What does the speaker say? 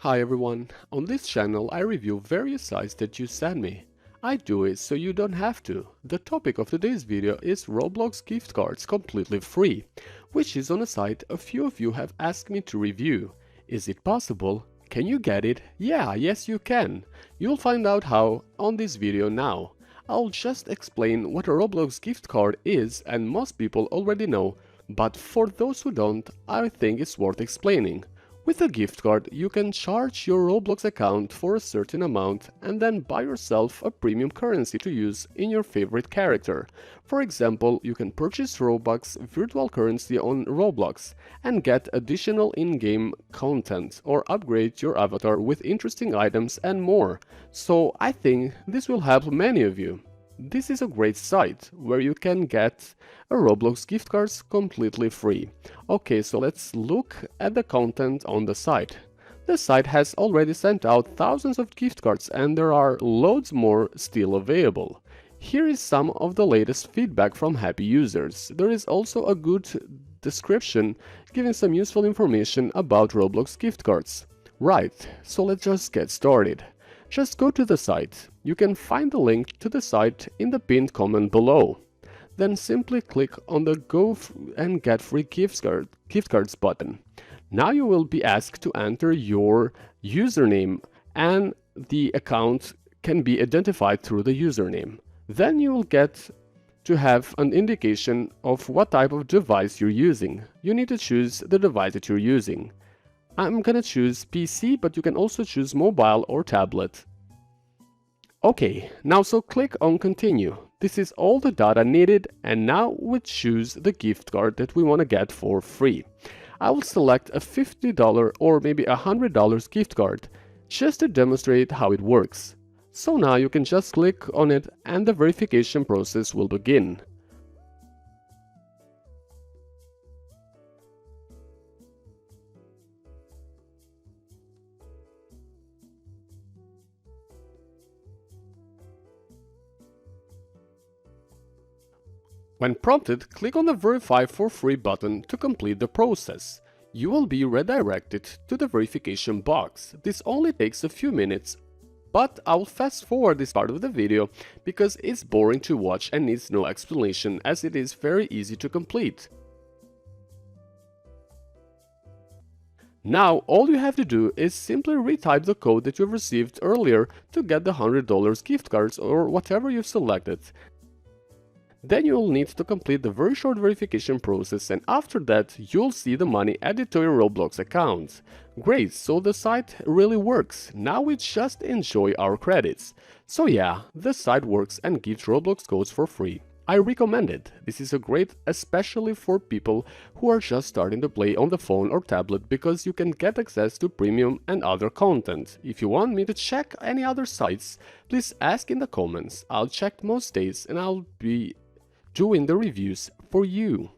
Hi everyone, on this channel I review various sites that you send me. I do it so you don't have to. The topic of today's video is Roblox gift cards completely free, which is on a site a few of you have asked me to review. Is it possible? Can you get it? Yeah, yes you can. You'll find out how on this video now. I'll just explain what a Roblox gift card is and most people already know, but for those who don't, I think it's worth explaining. With a gift card, you can charge your Roblox account for a certain amount and then buy yourself a premium currency to use in your favorite character. For example, you can purchase Robux virtual currency on Roblox and get additional in-game content or upgrade your avatar with interesting items and more. So I think this will help many of you. This is a great site where you can get a Roblox gift cards completely free. Okay, so let's look at the content on the site. The site has already sent out thousands of gift cards and there are loads more still available. Here is some of the latest feedback from happy users. There is also a good description giving some useful information about Roblox gift cards. Right, so let's just get started. Just go to the site. You can find the link to the site in the pinned comment below. Then simply click on the Go and Get Free gift cards button. Now you will be asked to enter your username and the account can be identified through the username. Then you will get to have an indication of what type of device you're using. You need to choose the device that you're using. I'm gonna choose PC, but you can also choose mobile or tablet. Okay, now so click on continue. This is all the data needed and now we choose the gift card that we want to get for free. I will select a $50 or maybe $100 gift card just to demonstrate how it works. So now you can just click on it and the verification process will begin. When prompted, click on the Verify for Free button to complete the process. You will be redirected to the verification box. This only takes a few minutes, but I'll fast forward this part of the video because it's boring to watch and needs no explanation as it is very easy to complete. Now all you have to do is simply retype the code that you received earlier to get the $100 gift cards or whatever you've selected. Then you'll need to complete the very short verification process and after that you'll see the money added to your Roblox account. Great, so the site really works. Now we just enjoy our credits. So yeah, the site works and gives Roblox codes for free. I recommend it. This is a great especially for people who are just starting to play on the phone or tablet because you can get access to premium and other content. If you want me to check any other sites, please ask in the comments. I'll check most days and I'll be doing the reviews for you.